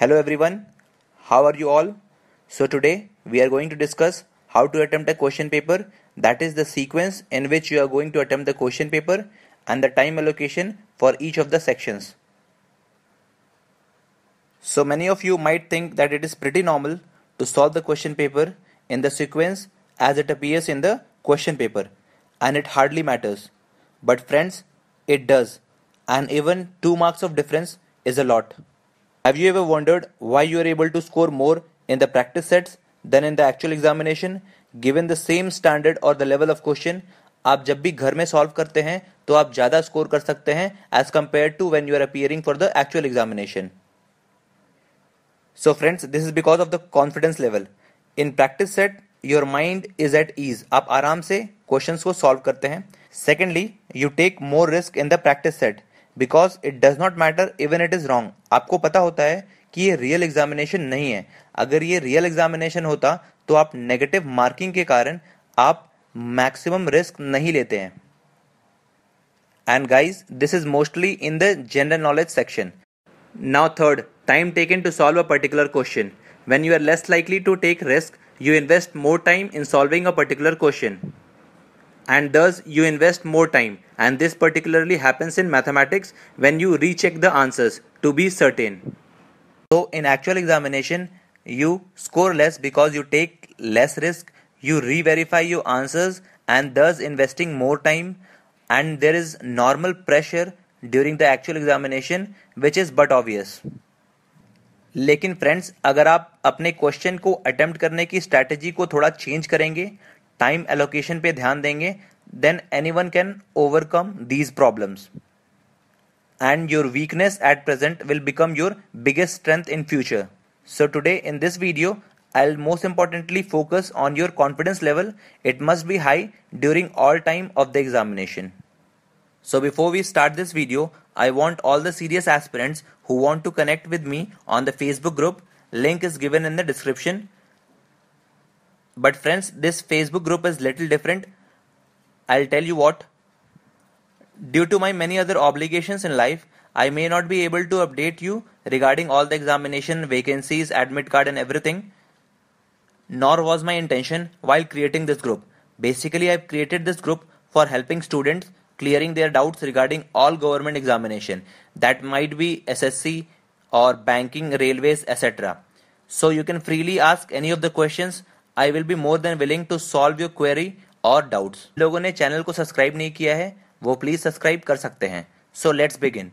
Hello everyone, how are you all? So today we are going to discuss how to attempt a question paper, that is the sequence in which you are going to attempt the question paper and the time allocation for each of the sections. So many of you might think that it is pretty normal to solve the question paper in the sequence as it appears in the question paper and it hardly matters. But friends, it does, and even 2 marks of difference is a lot. Have you ever wondered why you are able to score more in the practice sets than in the actual examination? Given the same standard or the level of question, आप जब भी घर में solve करते हैं तो आप ज़्यादा स्कोर कर सकते हैं as compared to when you are appearing for the actual examination. So friends, this is because of the confidence level. In practice set, your mind is at ease. आप आराम से questions को solve करते हैं. Secondly, you take more risk in the practice set because it does not matter even it is wrong. आपको पता होता है कि ये real examination नहीं है. अगर ये real examination होता तो आप negative marking के कारण आप maximum risk नहीं लेते हैं. And guys, this is mostly in the general knowledge section. Now third, time taken to solve a particular question. When you are less likely to take risk, you invest more time in solving a particular question. And thus you invest more time, and this particularly happens in mathematics when you recheck the answers to be certain. So in actual examination, you score less because you take less risk, you re-verify your answers and thus investing more time, and there is normal pressure during the actual examination which is but obvious. लेकिन friends, अगर आप अपने question को attempt करने की strategy को थोड़ा change करेंगे, टाइम एलोकेशन पे ध्यान देंगे, then anyone can overcome these problems. And your weakness at present will become your biggest strength in future. So today in this video, I'll most importantly focus on your confidence level. It must be high during all time of the examination. So before we start this video, I want all the serious aspirants who want to connect with me on the Facebook group. Link is given in the description. But friends, this Facebook group is little different. I'll tell you what. Due to my many other obligations in life, I may not be able to update you regarding all the examination, vacancies, admit card and everything. Nor was my intention while creating this group. Basically, I've created this group for helping students clearing their doubts regarding all government examination. That might be SSC or banking, railways, etc. So you can freely ask any of the questions. I will be more than willing to solve your query और doubts. लोगों ने channel को subscribe नहीं किया है वो please subscribe कर सकते हैं. So let's begin.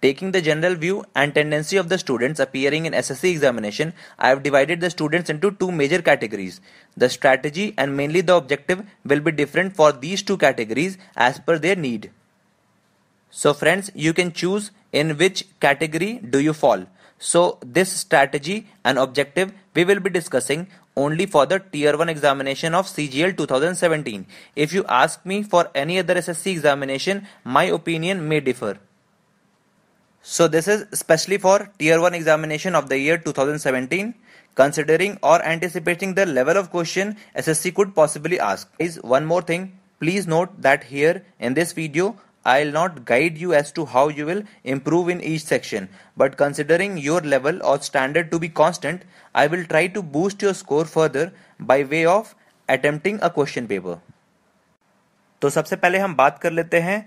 Taking the general view and tendency of the students appearing in SSC examination, I have divided the students into two major categories. The strategy and mainly the objective will be different for these two categories as per their need. So friends, you can choose in which category do you fall. So this strategy and objective we will be discussing only for the Tier 1 examination of CGL 2017. If you ask me for any other SSC examination, my opinion may differ. So this is especially for Tier 1 examination of the year 2017, considering or anticipating the level of question SSC could possibly ask. Is one more thing, please note that here in this video, I'll not guide you as to how you will improve in each section, but considering your level or standard to be constant, I will try to boost your score further by way of attempting a question paper. तो सबसे पहले हम बात कर लेते हैं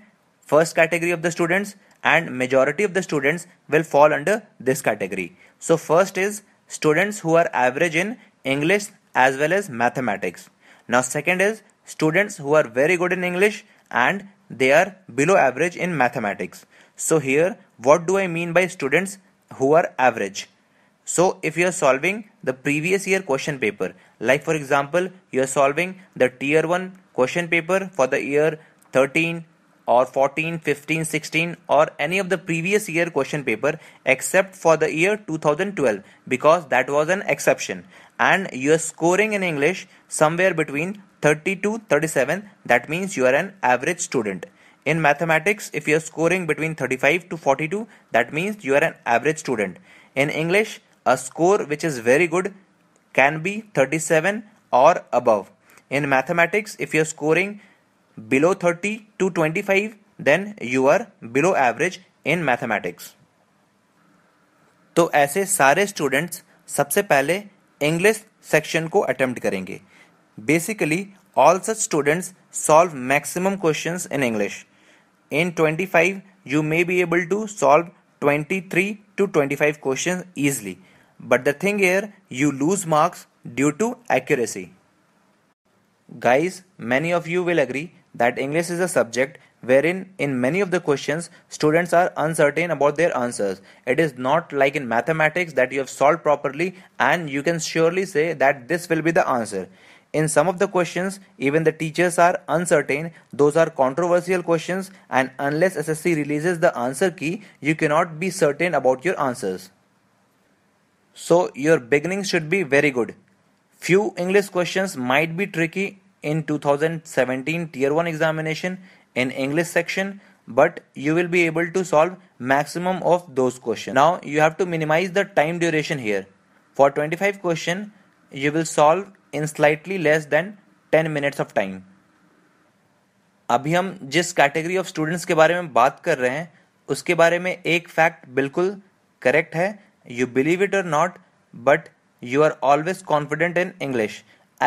first category of the students, and majority of the students will fall under this category. So first is students who are average in English as well as mathematics. Now second is students who are very good in English and they are below average in mathematics. So here, what do I mean by students who are average? So if you are solving the previous year question paper, like for example, you are solving the Tier 1 question paper for the year 13 or 14, 15, 16 or any of the previous year question paper except for the year 2012 because that was an exception, and you are scoring in English somewhere between 30 to 37, that means you are an average student. In mathematics, if you are scoring between 35 to 42, that means you are an average student. In English, a score which is very good can be 37 or above. In mathematics, if you are scoring below 30 to 25, then you are below average in mathematics. तो ऐसे सारे students सबसे पहले English section को attempt करेंगे. Basically all such students solve maximum questions in English. In 25, you may be able to solve 23 to 25 questions easily. But the thing here, you lose marks due to accuracy. Guys, many of you will agree that English is a subject wherein in many of the questions students are uncertain about their answers. It is not like in mathematics that you have solved properly and you can surely say that this will be the answer. In some of the questions, even the teachers are uncertain. Those are controversial questions, and unless SSC releases the answer key, you cannot be certain about your answers. So your beginning should be very good. Few English questions might be tricky in 2017 Tier 1 examination in English section, but you will be able to solve maximum of those questions. Now you have to minimize the time duration here. For 25 question, you will solve in slightly less than 10 minutes of time. अभी हम जिस category of students के बारे में बात कर रहे हैं उसके बारे में एक फैक्ट बिल्कुल करेक्ट है. यू बिलीव इट और not, but you are always confident in English,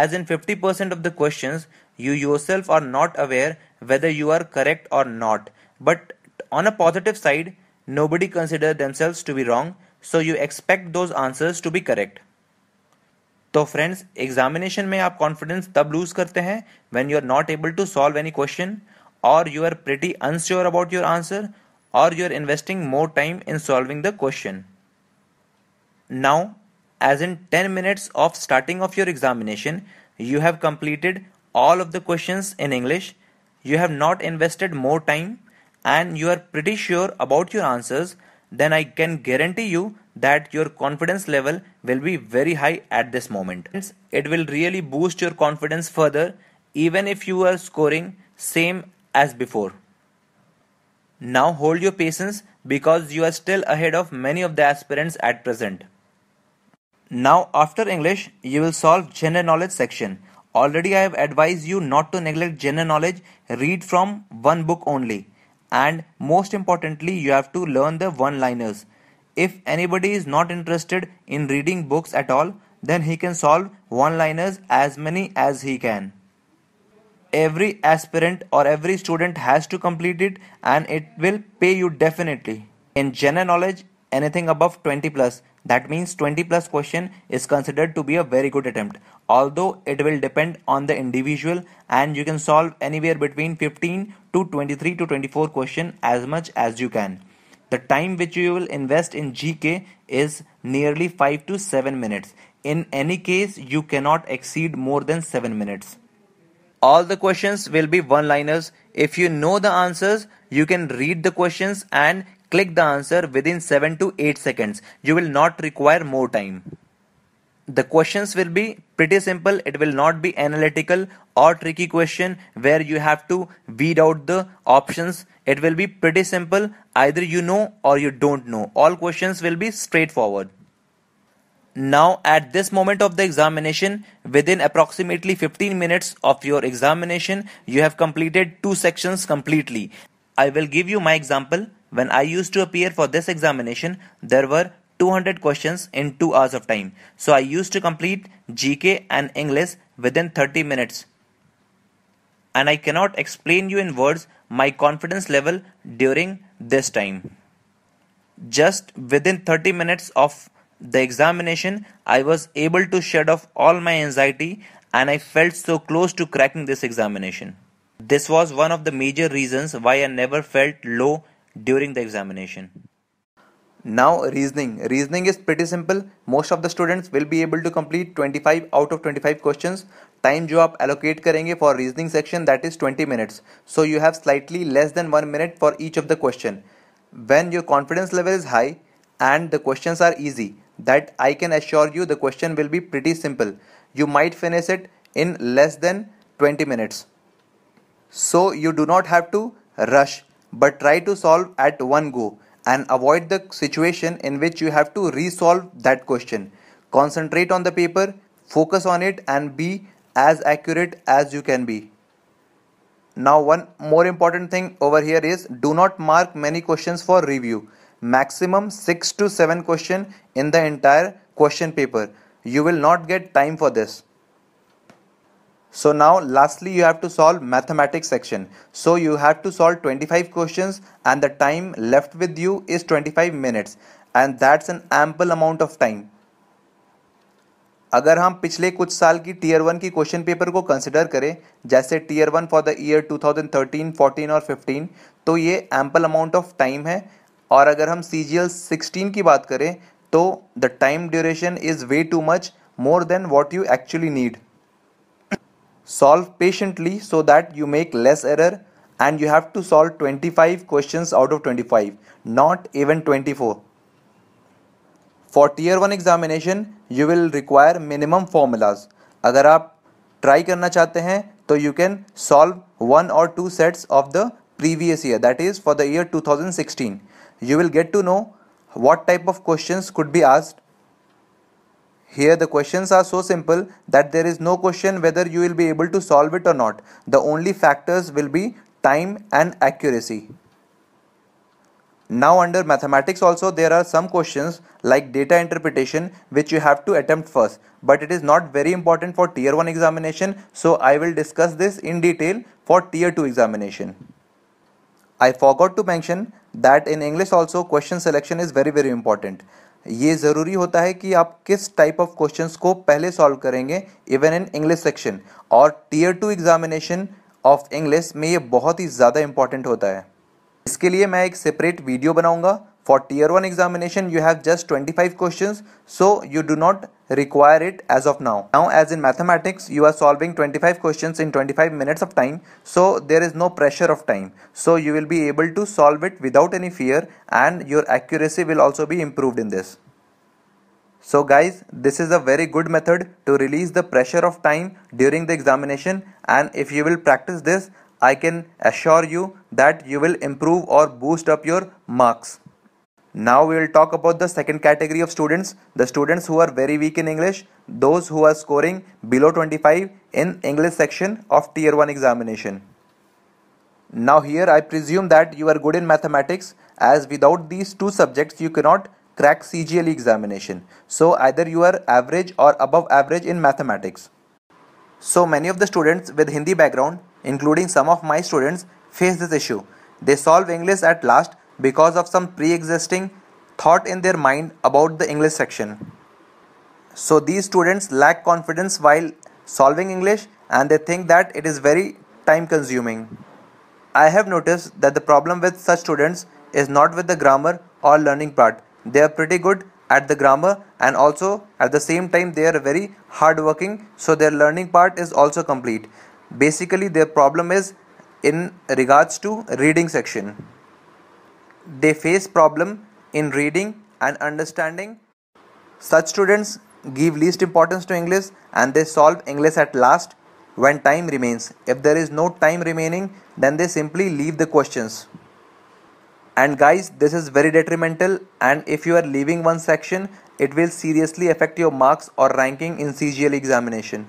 as in 50% of the questions you yourself are not aware whether you are correct or not. But on a positive side, nobody consider themselves to be wrong, so you expect those answers to be correct. तो friends, examination में आप confidence तब lose करते हैं when you are not able to solve any question, और you are pretty unsure about your answer, और you are investing more time in solving the question. Now, as in 10 minutes of starting of your examination, you have completed all of the questions in English, you have not invested more time, and you are pretty sure about your answers, then I can guarantee you that your confidence level will be very high at this moment. It will really boost your confidence further, even if you are scoring same as before. Now hold your patience because you are still ahead of many of the aspirants at present. Now after English, you will solve general knowledge section. Already I have advised you not to neglect general knowledge. Read from one book only. And most importantly, you have to learn the one-liners. If anybody is not interested in reading books at all, then he can solve one-liners as many as he can. Every aspirant or every student has to complete it, and it will pay you definitely. In general knowledge, anything above 20 plus, that means 20 plus question, is considered to be a very good attempt, although it will depend on the individual, and you can solve anywhere between 15 to 23 to 24 question as much as you can. The time which you will invest in GK is nearly 5 to 7 minutes. In any case, you cannot exceed more than 7 minutes. All the questions will be one-liners. If you know the answers, you can read the questions and click the answer within 7 to 8 seconds. You will not require more time. The questions will be pretty simple. It will not be analytical or tricky question where you have to weed out the options. It will be pretty simple. Either you know or you don't know. All questions will be straightforward. Now at this moment of the examination, within approximately 15 minutes of your examination, you have completed 2 sections completely. I will give you my example. When I used to appear for this examination, there were 200 questions in 2 hours of time. So I used to complete GK and English within 30 minutes. And I cannot explain you in words my confidence level during this time. Just within 30 minutes of the examination, I was able to shed off all my anxiety, and I felt so close to cracking this examination. This was one of the major reasons why I never felt low during the examination. Now reasoning. Reasoning is pretty simple. Most of the students will be able to complete 25 out of 25 questions. Time जो आप allocate करेंगे for reasoning section, that is 20 minutes. So you have slightly less than 1 minute for each of the question. When your confidence level is high and the questions are easy, that I can assure you the question will be pretty simple. You might finish it in less than 20 minutes. So you do not have to rush, but try to solve at one go and avoid the situation in which you have to resolve that question. Concentrate on the paper, focus on it, and be as accurate as you can be. Now one more important thing over here is do not mark many questions for review. maximum 6 to 7 question in the entire question paper. You will not get time for this. So now lastly you have to solve mathematics section. So you have to solve 25 questions and the time left with you is 25 minutes and that's an ample amount of time. अगर हम पिछले कुछ साल की tier 1 की question paper को consider करें, जैसे टीयर 1 फॉर द ईयर 2013, 14 और 15, तो ये एम्पल अमाउंट ऑफ टाइम है. और अगर हम CGL 16 की बात करें तो the time duration is way too much, more than what you actually need. Solve patiently so that you make less error, and you have to solve 25 questions out of 25, not even 24. For tier 1 examination, you will require minimum formulas. अगर आप try करना चाहते हैं तो you can solve 1 or 2 sets of the previous year, that is for the year 2016. You will get to know what type of questions could be asked. Here the questions are so simple that there is no question whether you will be able to solve it or not. The only factors will be time and accuracy. Now under mathematics also there are some questions like data interpretation which you have to attempt first, but it is not very important for tier 1 examination, so I will discuss this in detail for tier 2 examination. I forgot to mention that in English also question selection is very important. ये ज़रूरी होता है कि आप किस type of questions को पहले solve करेंगे इवन इन इंग्लिश सेक्शन, और टीयर 2 एग्जामिनेशन ऑफ इंग्लिश में ये बहुत ही ज़्यादा इंपॉर्टेंट होता है. इसके लिए मैं एक सेपरेट वीडियो बनाऊंगा. For tier 1 examination you have just 25 questions, so you do not require it as of now. Now as in mathematics you are solving 25 questions in 25 minutes of time, so there is no pressure of time, so you will be able to solve it without any fear, and your accuracy will also be improved in this. So guys, this is a very good method to release the pressure of time during the examination, and if you will practice this, I can assure you that you will improve or boost up your marks. Now we will talk about the second category of students, the students who are very weak in English, those who are scoring below 25 in English section of tier 1 examination. Now here I presume that you are good in mathematics, as without these two subjects you cannot crack CGL examination. So either you are average or above average in mathematics. So many of the students with Hindi background, including some of my students, face this issue. They solve English at last because of some pre-existing thought in their mind about the English section. So these students lack confidence while solving English, and they think that it is very time consuming. I have noticed that the problem with such students is not with the grammar or learning part. They are pretty good at the grammar, and also at the same time they are very hardworking, so their learning part is also complete. Basically their problem is in regards to reading section. They face problem in reading and understanding. Such students give least importance to English and they solve English at last when time remains. If there is no time remaining, then they simply leave the questions. And guys, this is very detrimental, and if you are leaving one section, it will seriously affect your marks or ranking in CGL examination.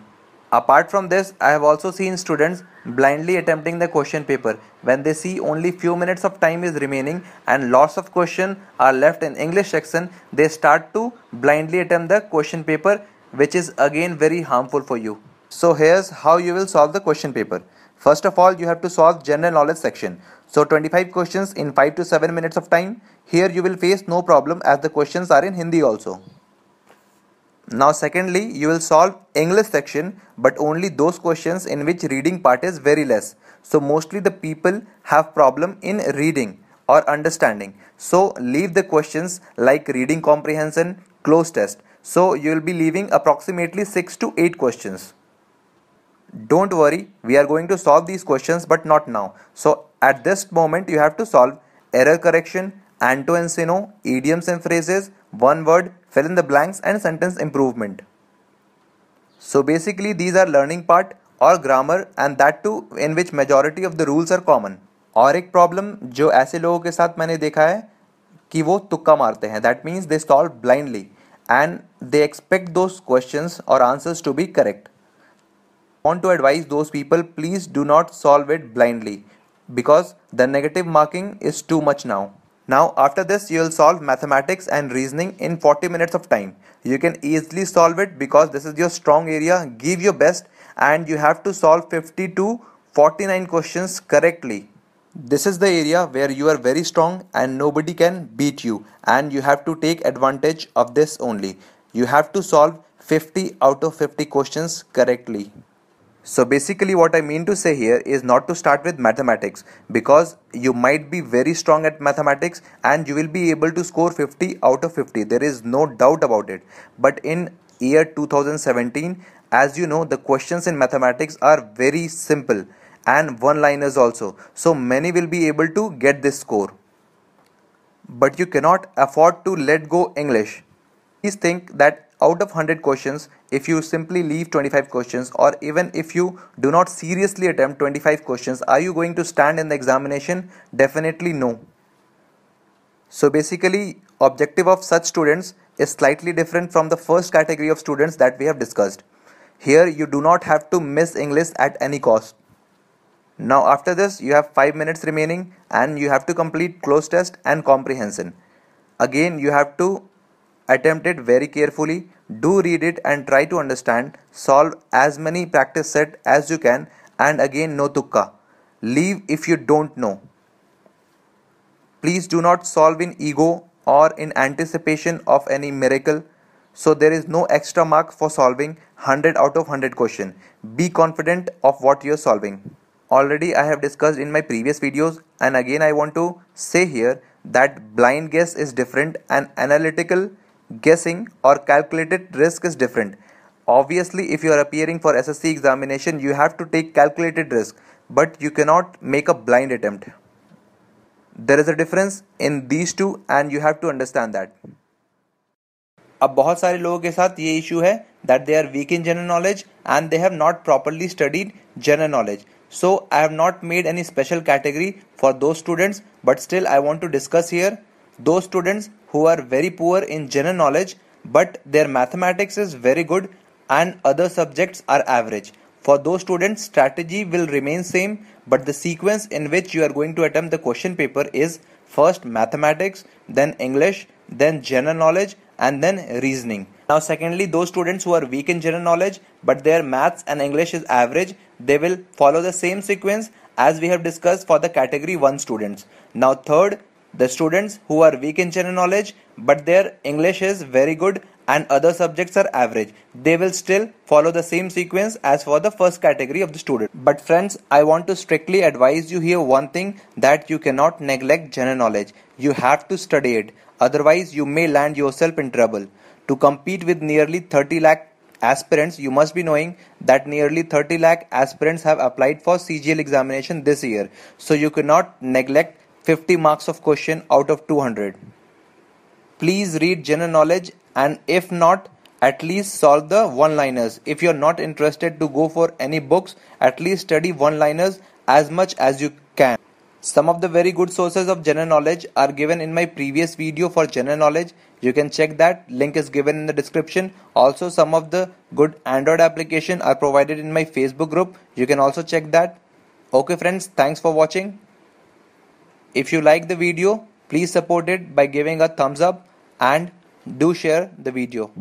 Apart from this, I have also seen students blindly attempting the question paper when they see only few minutes of time is remaining and lots of questions are left in English section. They start to blindly attempt the question paper, which is again very harmful for you. So here's how you will solve the question paper. First of all, you have to solve general knowledge section. So 25 questions in 5 to 7 minutes of time. Here you will face no problem as the questions are in Hindi also. Now secondly, you will solve English section, but only those questions in which reading part is very less. So mostly the people have problem in reading or understanding. So leave the questions like reading comprehension, cloze test. So you will be leaving approximately 6 to 8 questions. Don't worry, we are going to solve these questions, but not now. So at this moment you have to solve error correction, Anto and Sino, idioms and phrases, one word, fill in the blanks, and sentence improvement. So basically these are learning part or grammar, and that too in which majority of the rules are common. और एक problem जो ऐसे लोगों के साथ मैंने देखा है कि वो तुक्का मारते हैं, that means they solve blindly and they expect those questions or answers to be correct. I want to advise those people, please do not solve it blindly because the negative marking is too much now. Now after this you will solve mathematics and reasoning in 40 minutes of time. You can easily solve it because this is your strong area. Give your best and you have to solve 50 to 49 questions correctly. This is the area where you are very strong and nobody can beat you, and you have to take advantage of this only. You have to solve 50 out of 50 questions correctly. So basically what I mean to say here is not to start with mathematics, because you might be very strong at mathematics and you will be able to score 50 out of 50. There is no doubt about it. But in year 2017, as you know, the questions in mathematics are very simple and one-liners also. So many will be able to get this score. But you cannot afford to let go English. Please think that out of 100 questions, if you simply leave 25 questions, or even if you do not seriously attempt 25 questions, are you going to stand in the examination? Definitely no. So basically, objective of such students is slightly different from the first category of students that we have discussed. Here you do not have to miss English at any cost. Now after this you have 5 minutes remaining and you have to complete cloze test and comprehension. Again you have to attempt it very carefully, do read it and try to understand, solve as many practice set as you can, and again no tukka. Leave if you don't know. Please do not solve in ego or in anticipation of any miracle. So there is no extra mark for solving 100 out of 100 question. Be confident of what you are solving. Already I have discussed in my previous videos, and again I want to say here that blind guess is different and analytical guessing or calculated risk is different. Obviously if you are appearing for SSC examination you have to take calculated risk, but you cannot make a blind attempt. There is a difference in these two and you have to understand that. अब बहुत सारे लोगों के साथ ये issue है that they are weak in general knowledge and they have not properly studied general knowledge. So I have not made any special category for those students, but still I want to discuss here those students who are very poor in general knowledge but their mathematics is very good and other subjects are average. For those students, strategy will remain same, but the sequence in which you are going to attempt the question paper is first mathematics, then English, then general knowledge, and then reasoning. Now secondly, those students who are weak in general knowledge but their maths and English is average, they will follow the same sequence as we have discussed for the category 1 students. Now third, the students who are weak in general knowledge but their English is very good and other subjects are average, they will still follow the same sequence as for the first category of the student. But friends, I want to strictly advise you here one thing, that you cannot neglect general knowledge. You have to study it, otherwise you may land yourself in trouble. To compete with nearly 30 lakh aspirants, you must be knowing that nearly 30 lakh aspirants have applied for CGL examination this year. So you cannot neglect 50 marks of question out of 200. Please read general knowledge, and if not, at least solve the one-liners. If you are not interested to go for any books, at least study one-liners as much as you can. Some of the very good sources of general knowledge are given in my previous video for general knowledge. You can check that, link is given in the description. Also some of the good Android application are provided in my Facebook group. You can also check that. Okay friends, thanks for watching. If you like the video, please support it by giving a thumbs up and do share the video.